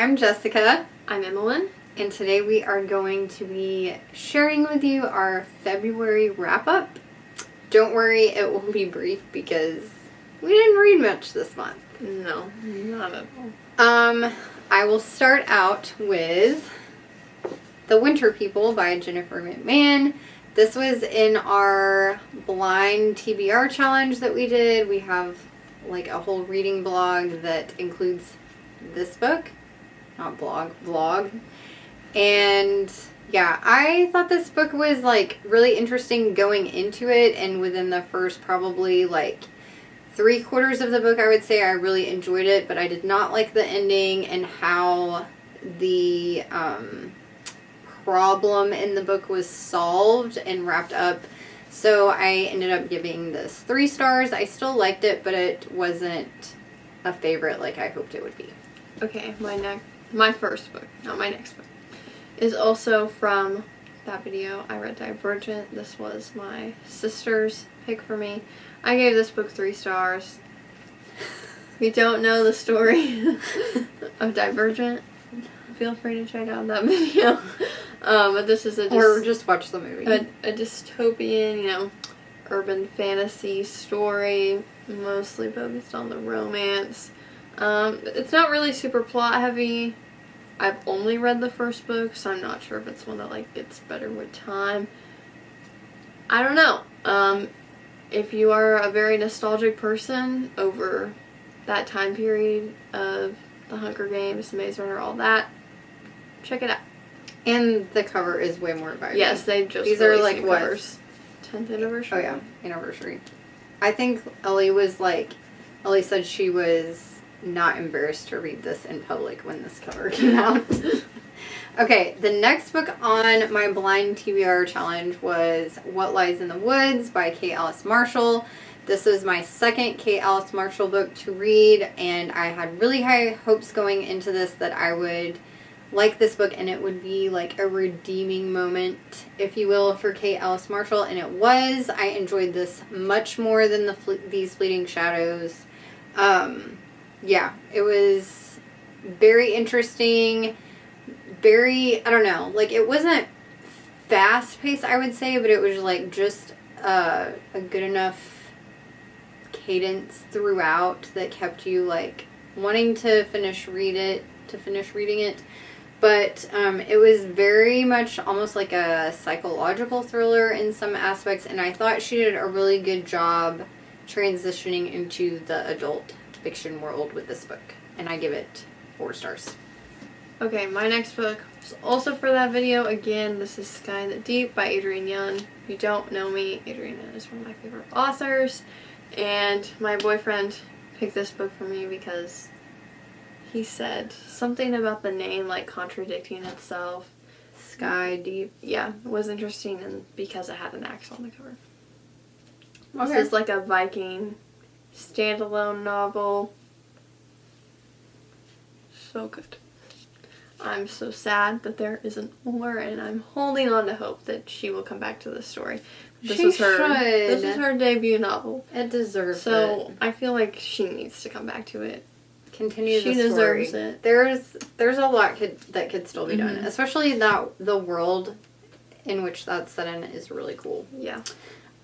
I'm Jessica. I'm Emmalynn. And today we are going to be sharing with you our February wrap-up. Don't worry, it will be brief because we didn't read much this month. No, not at all. I will start out with The Winter People by Jennifer McMahon. This was in our blind TBR challenge that we did. We have like a whole reading blog that includes this book. Not blog, vlog. And yeah, I thought this book was like really interesting going into it, and within the first probably like 3/4 of the book I would say I really enjoyed it, but I did not like the ending and how the problem in the book was solved and wrapped up. So I ended up giving this 3 stars. I still liked it, but it wasn't a favorite like I hoped it would be. Okay, my first book, not my next book, is also from that video. I read Divergent. This was my sister's pick for me. I gave this book 3 stars. If you don't know the story of Divergent, feel free to check out that video. But this is or just watch the movie. A dystopian, urban fantasy story, mostly focused on the romance. It's not really super plot heavy. I've only read the first book, so I'm not sure if it's one that like gets better with time. I don't know. If you are a very nostalgic person over that time period of the Hunger Games, Maze Runner, all that, check it out. And the cover is way more vibrant. Yes, they just these are like what? Covers. 10th anniversary. Oh yeah, anniversary. I think Ellie said she was not embarrassed to read this in public when this cover came out. Okay, the next book on my blind TBR challenge was What Lies in the Woods by K. Alice Marshall. This was my second K. Alice Marshall book to read, and I had really high hopes going into this that I would like this book and it would be like a redeeming moment, if you will, for K. Alice Marshall, and it was. I enjoyed this much more than These Fleeting Shadows. Yeah, it was very interesting, very, I don't know, like it wasn't fast paced I would say, but it was like just a good enough cadence throughout that kept you like wanting to finish reading it. But it was very much almost like a psychological thriller in some aspects, and I thought she did a really good job transitioning into the adult fiction world with this book, and I give it 4 stars. Okay, my next book was also for that video. Again, this is Sky in the Deep by Adrienne Young. If you don't know me, Adrienne Young is one of my favorite authors, and my boyfriend picked this book for me because he said something about the name like contradicting itself. Sky Deep. Yeah, it was interesting, and because it had an axe on the cover. Okay. This is like a Viking standalone novel. So good. I'm so sad that there isn't more, and I'm holding on to hope that she will come back to this story. This is her debut novel. It deserves it. So I feel like she needs to come back to it. Continue the story. She deserves it. There's a lot that could still be done, especially the world in which that's set in is really cool. Yeah.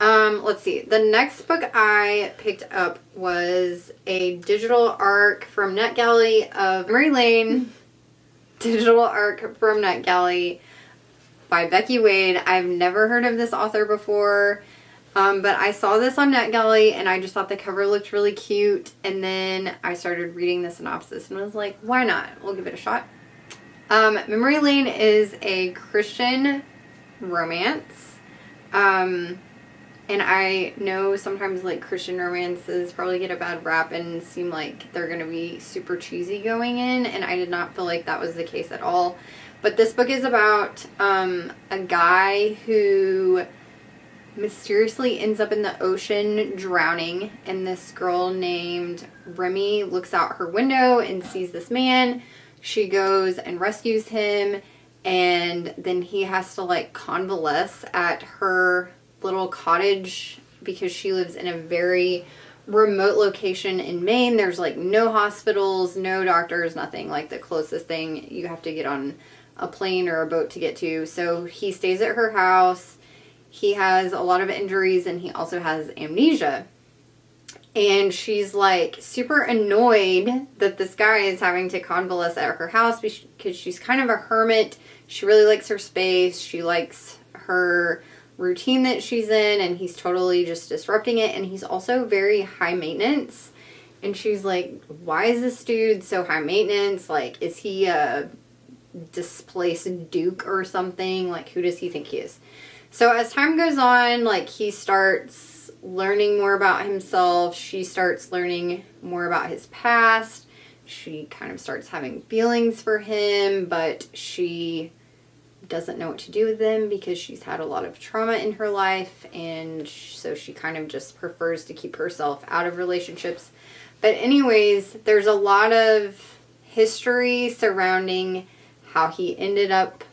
Let's see. The next book I picked up was a digital arc from NetGalley of Memory Lane. Digital arc from NetGalley by Becky Wade. I've never heard of this author before, but I saw this on NetGalley and I just thought the cover looked really cute, and then I started reading the synopsis and was like, why not? We'll give it a shot. Memory Lane is a Christian romance. And I know sometimes like Christian romances probably get a bad rap and seem like they're going to be super cheesy going in, and I did not feel like that was the case at all. But this book is about a guy who mysteriously ends up in the ocean drowning, and this girl named Remy looks out her window and sees this man. She goes and rescues him, and then he has to like convalesce at her little cottage because she lives in a very remote location in Maine. There's like no hospitals, no doctors, nothing. Like the closest thing you have to get on a plane or a boat to get to. So he stays at her house. He has a lot of injuries and he also has amnesia. And she's like super annoyed that this guy is having to convalesce at her house because she's kind of a hermit. She really likes her space. She likes her routine that she's in, and he's totally just disrupting it. And he's also very high maintenance. And she's like, why is this dude so high maintenance? Like, is he a displaced duke or something? Like, who does he think he is? So as time goes on, like, he starts learning more about himself. She starts learning more about his past. She kind of starts having feelings for him, but she doesn't know what to do with them because she's had a lot of trauma in her life, and so she kind of just prefers to keep herself out of relationships. But anyways, there's a lot of history surrounding how he ended up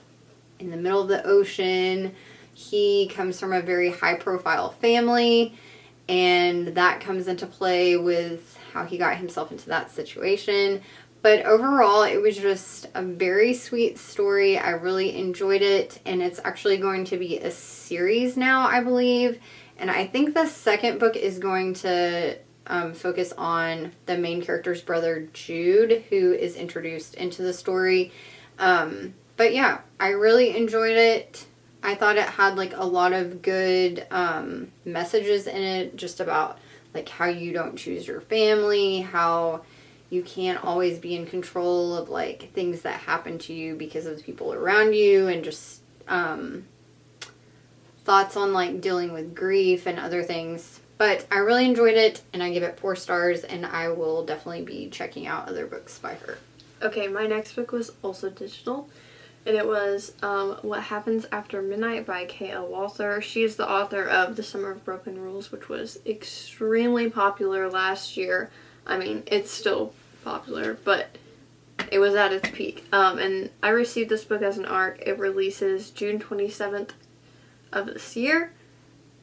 in the middle of the ocean. He comes from a very high-profile family, and that comes into play with how he got himself into that situation. But overall, it was just a very sweet story. I really enjoyed it, and it's actually going to be a series now, I believe. And I think the second book is going to focus on the main character's brother, Jude, who is introduced into the story. But yeah, I really enjoyed it. I thought it had like a lot of good messages in it, just about like how you don't choose your family, how you can't always be in control of like things that happen to you because of the people around you, and just thoughts on like dealing with grief and other things. But I really enjoyed it, and I give it 4 stars, and I will definitely be checking out other books by her. Okay, my next book was also digital, and it was What Happens After Midnight by K.L. Walther. She is the author of The Summer of Broken Rules, which was extremely popular last year. I mean, it's still popular, but it was at its peak. And I received this book as an ARC. It releases June 27th of this year.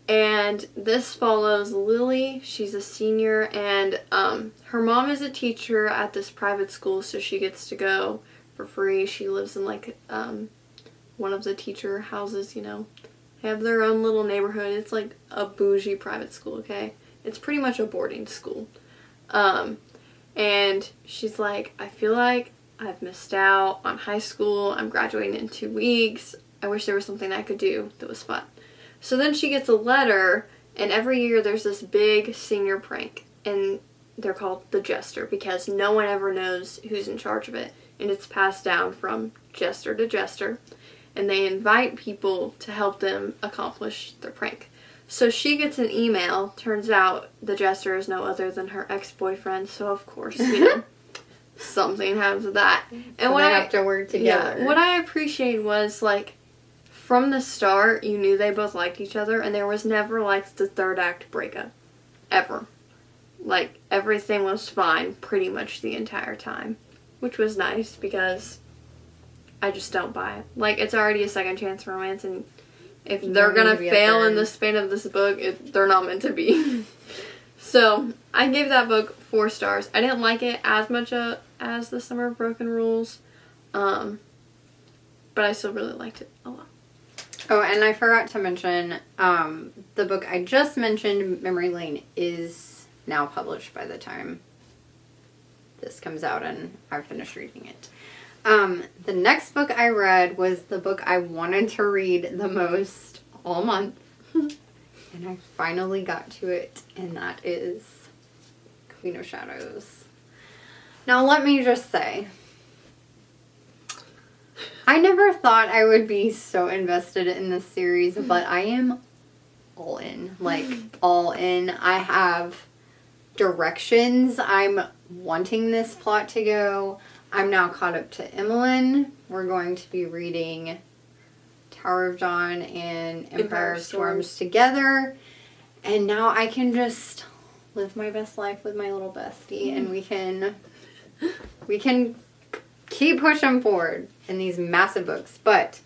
And this follows Lily. She's a senior, and her mom is a teacher at this private school, so she gets to go for free. She lives in like one of the teacher houses, you know. They have their own little neighborhood. It's like a bougie private school, okay? It's pretty much a boarding school. And she's like, I feel like I've missed out on high school. I'm graduating in 2 weeks. I wish there was something I could do that was fun. So then she gets a letter, and every year there's this big senior prank, and they're called the Jester because no one ever knows who's in charge of it, and it's passed down from jester to jester, and they invite people to help them accomplish their prank. So she gets an email. Turns out the jester is no other than her ex-boyfriend, so of course, you know, something happens with that. And so what they have to work together. Yeah, what I appreciated was, like, from the start, you knew they both liked each other, and there was never, like, the third act breakup. Ever. Like, everything was fine pretty much the entire time. Which was nice, because I just don't buy it. Like, it's already a second chance romance, and if they're gonna fail in the span of this book, they're not meant to be. So, I gave that book 4 stars. I didn't like it as much as The Summer of Broken Rules, but I still really liked it a lot. Oh, and I forgot to mention, the book I just mentioned, Memory Lane, is now published by the time this comes out and I've finished reading it. The next book I read was the book I wanted to read the most all month, and I finally got to it, and that is Queen of Shadows. Now, let me just say, I never thought I would be so invested in this series, but I am all in. Like, all in. I have directions I'm wanting this plot to go. I'm now caught up to Emmalynn. We're going to be reading Tower of Dawn and Empire of Storms together. And now I can just live my best life with my little bestie, and we can keep pushing forward in these massive books. But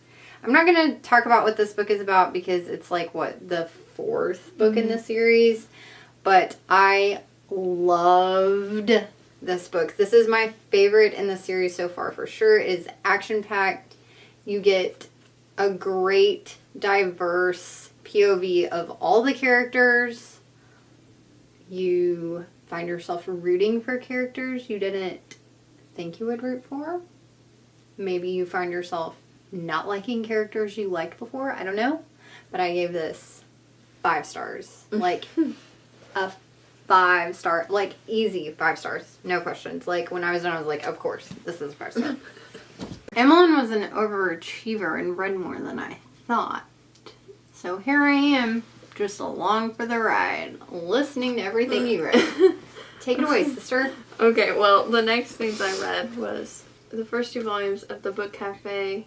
I'm not going to talk about what this book is about because it's like, what, the 4th book in the series. But I loved this book. This is my favorite in the series so far for sure. It is action-packed. You get a great, diverse POV of all the characters. You find yourself rooting for characters you didn't think you would root for. Maybe you find yourself not liking characters you liked before. I don't know. But I gave this 5 stars. Like, a 5-star. Like, easy 5 stars. No questions. Like, when I was done, I was like, of course, this is a 5-star. Emmalynn was an overachiever and read more than I thought. So here I am, just along for the ride, listening to everything you read. Take it away, sister. Okay, well, the next things I read was the first 2 volumes of the Book Cafe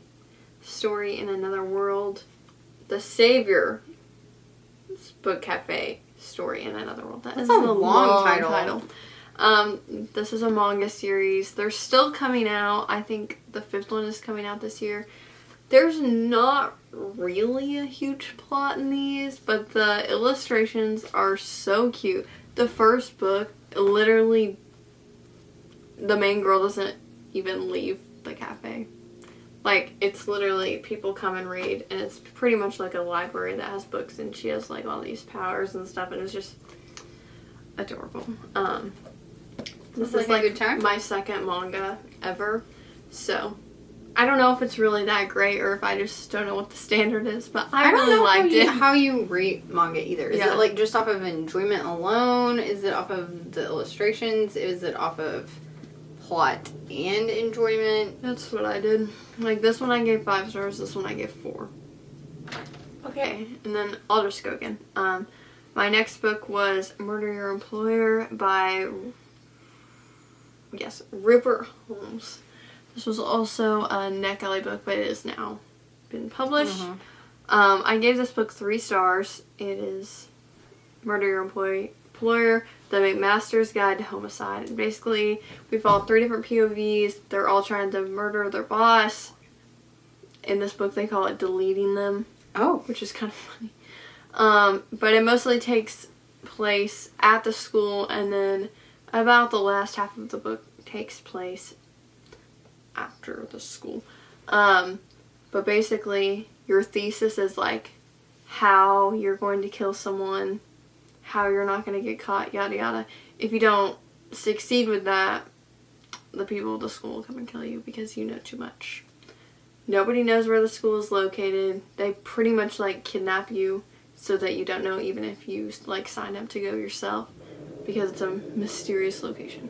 Story in Another World. The Savior Book Cafe Story in Another World. That's a long title. This is a manga series. They're still coming out. I think the 5th one is coming out this year. There's not really a huge plot in these, but the illustrations are so cute. The first book, literally, the main girl doesn't even leave the cafe. Like, it's literally people come and read, and it's pretty much like a library that has books, and she has, like, all these powers and stuff, and it's just adorable. This is, like, my second manga ever, so I don't know if it's really that great, or if I just don't know what the standard is, but I really liked it. How you rate manga either. Is it, like, just off of enjoyment alone? Is it off of the illustrations? Is it off of plot and enjoyment? That's what I did. Like, this one I gave 5 stars, this one I gave 4. Okay, and then I'll just go again. My next book was Murder Your Employer by, Rupert Holmes. This was also a Neck Alley book, but it has now been published. I gave this book 3 stars. It is Murder Your Employer, The McMaster's Guide to Homicide. And basically, we follow 3 different POVs. They're all trying to murder their boss. In this book, they call it Deleting Them. Oh. Which is kind of funny. But it mostly takes place at the school, and then about the last half of the book takes place after the school. But basically, your thesis is like how you're going to kill someone, how you're not going to get caught, yada yada. If you don't succeed with that, the people of the school will come and kill you because you know too much. Nobody knows where the school is located. They pretty much like kidnap you so that you don't know, even if you like sign up to go yourself, because it's a mysterious location.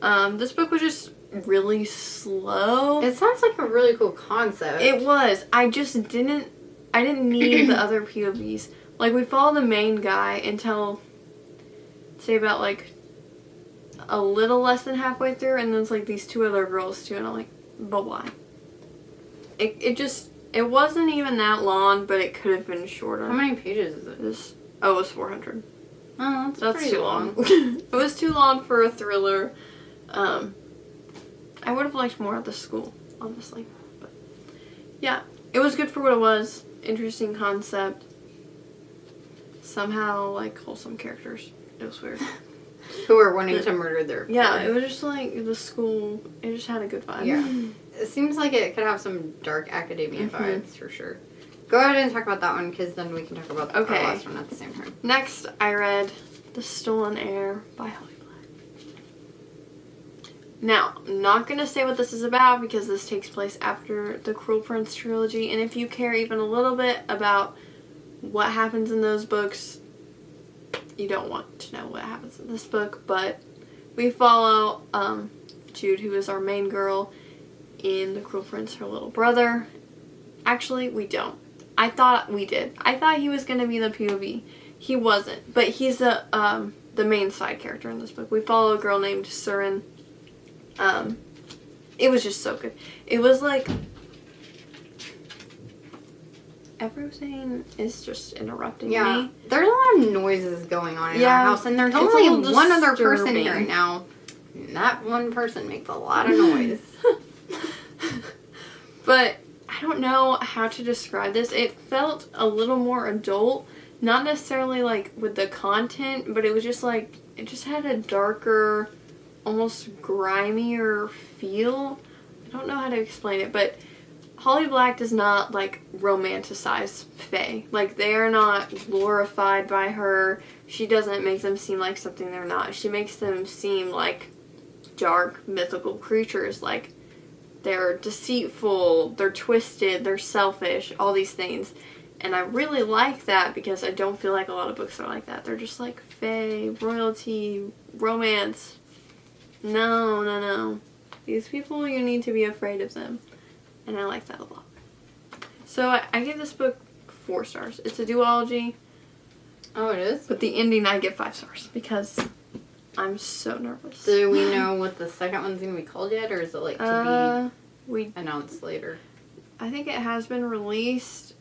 This book was just really slow. It sounds like a really cool concept. It was. I didn't need the other POVs. Like, we follow the main guy until, say, about, like, a little less than halfway through, and then it's, like, these 2 other girls, too, and I'm like, but why? It wasn't even that long, but it could have been shorter. How many pages is it? It was 400. Oh, that's too long. It was too long for a thriller. I would have liked more at the school, honestly. But yeah, it was good for what it was. Interesting concept. Somehow, like, wholesome characters. It was weird. Who are wanting to murder their it was just like the school. It just had a good vibe. Yeah. It seems like it could have some dark academia vibes, for sure. Go ahead and talk about that one, because then we can talk about the last one at the same time. Next, I read The Stolen Heir by Holly Black. Now, I'm not going to say what this is about, because this takes place after the Cruel Prince trilogy, and if you care even a little bit about what happens in those books, you don't want to know what happens in this book, but we follow Jude, who is our main girl in The Cruel Prince, her little brother. Actually, we don't. I thought we did. I thought he was going to be the POV. He wasn't, but he's the main side character in this book. We follow a girl named Surin. It was just so good. It was like, everything is just interrupting me. There's a lot of noises going on in our house, and there's only one other person here right now. And that one person makes a lot of noise. But I don't know how to describe this. It felt a little more adult not necessarily, like, with the content, but it was just, like, it just had a darker, almost grimier feel. I don't know how to explain it, but Holly Black does not, like, romanticize Fae. Like, they are not glorified by her. She doesn't make them seem like something they're not. She makes them seem like dark, mythical creatures. Like, they're deceitful, they're twisted, they're selfish, all these things. And I really like that because I don't feel like a lot of books are like that. They're just like fae, royalty, romance. No, no, no. These people, you need to be afraid of them. And I like that a lot. So I give this book 4 stars. It's a duology. Oh, it is? But the ending I give 5 stars because I'm so nervous. Do we know what the second one's going to be called yet? Or is it like to be announced later? I think it has been released.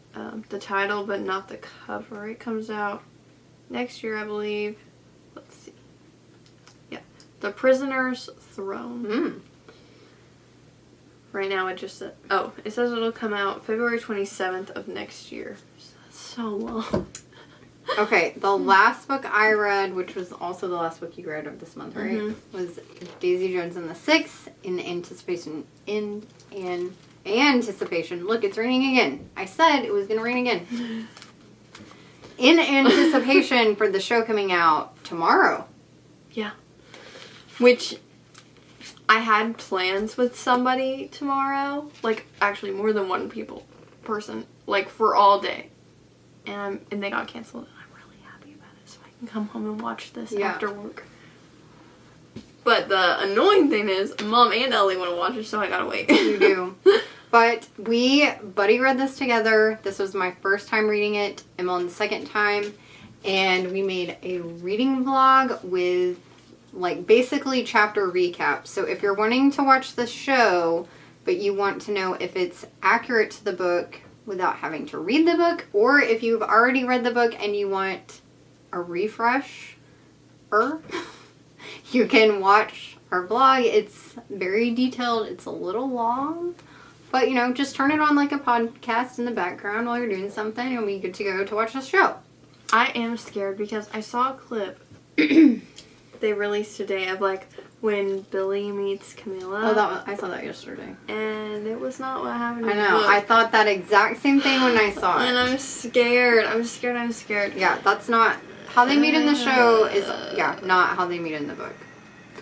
The title, but not the cover. It comes out next year, I believe. Let's see. Yeah. The Prisoner's Throne. Right now it just says, it says it'll come out February 27th of next year. So that's so long. Okay, the last book I read, which was also the last book you read of this month, right? Was Daisy Jones and the Six in anticipation. Look, it's raining again. I said it was going to rain again. In anticipation for the show coming out tomorrow. Yeah. Which I had plans with somebody tomorrow. Like, actually more than one person. Like, for all day. And they got canceled. And I'm really happy about it. So I can come home and watch this after work. But the annoying thing is, Mom and Ellie want to watch it, so I gotta wait. You do. But we buddy read this together. This was my first time reading it. Emmalynn the second time. And we made a reading vlog with, like, basically chapter recaps. So if you're wanting to watch the show, but you want to know if it's accurate to the book without having to read the book, or if you've already read the book and you want a refresher, you can watch our vlog. It's very detailed. It's a little long. But, you know, just turn it on like a podcast in the background while you're doing something and we get to go to watch the show. I am scared because I saw a clip they released today of, like, when Billy meets Camilla. Oh, I saw that yesterday. And it was not what happened I in the know. book. I thought that exact same thing when I saw it. And I'm scared. I'm scared. Yeah, that's not... How they meet in the show is, not how they meet in the book.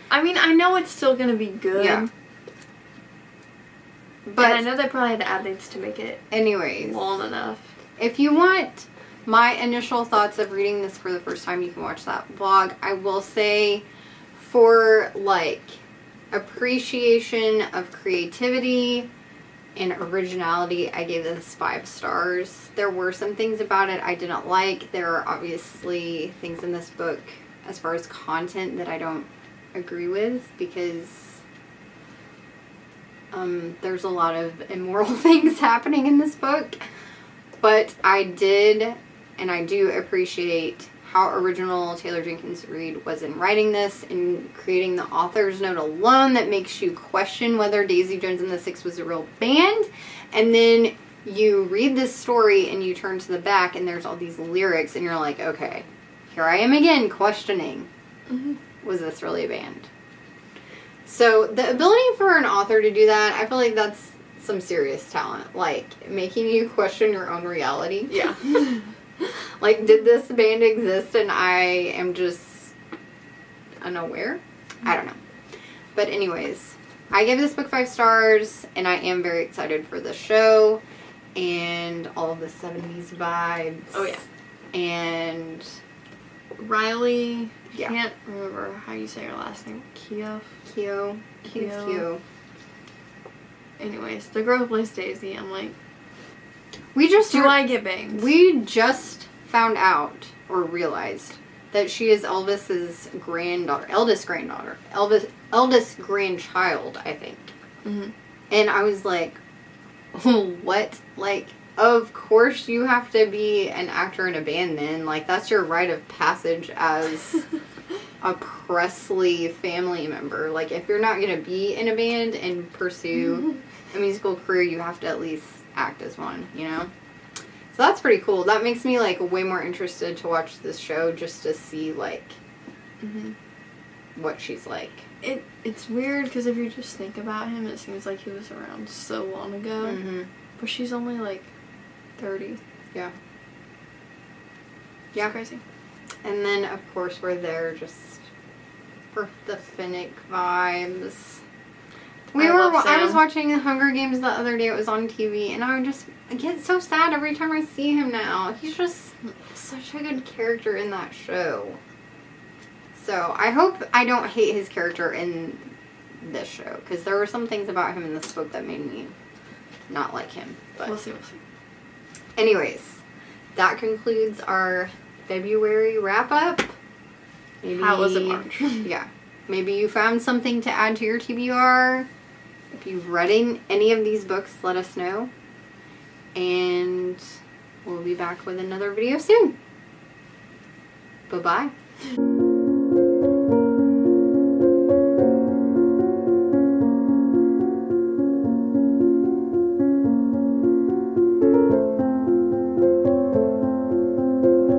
I mean, I know it's still going to be good. Yeah. But I know they probably had to add things to make it long enough. If you want my initial thoughts of reading this for the first time, you can watch that vlog. I will say, for, like, appreciation of creativity and originality, I gave this 5 stars. There were some things about it I didn't like. There are obviously things in this book, as far as content, that I don't agree with, because there's a lot of immoral things happening in this book. But I did, and I do appreciate how original Taylor Jenkins Reid was in writing this and creating the author's note alone that makes you question whether Daisy Jones and the Six was a real band. And then you read this story and you turn to the back and there's all these lyrics and you're like, okay, here I am again questioning, was this really a band? So the ability for an author to do that, I feel like that's some serious talent. Like, making you question your own reality. Yeah. Like, did this band exist and I am just unaware? I don't know. But anyways, I give this book 5 stars, and I am very excited for the show and all of the 70s vibes. Oh, yeah. And Riley, can't remember how you say her last name. Keo. Anyways, the girl who plays Daisy, I'm like, I get bangs? We just found out, or realized, that she is Elvis's eldest grandchild, I think. And I was like, what? Like, of course you have to be an actor in a band then. Like, that's your rite of passage as a Presley family member. Like, if you're not going to be in a band and pursue a musical career, you have to at least act as one, you know? So that's pretty cool. That makes me, like, way more interested to watch this show just to see, like, what she's like. It's weird because if you just think about him, it seems like he was around so long ago. Mm-hmm. But she's only, like, 30. Yeah. Yeah. Crazy. And then, of course, we're there just for the Finnick vibes. I was watching the Hunger Games the other day. It was on TV, and I get so sad every time I see him now. He's just such a good character in that show. So I hope I don't hate his character in this show, because there were some things about him in this book that made me not like him. But We'll see. Anyways, that concludes our February wrap-up. How was it, March? Yeah. Maybe you found something to add to your TBR. If you've read any of these books, let us know. And we'll be back with another video soon. Bye-bye.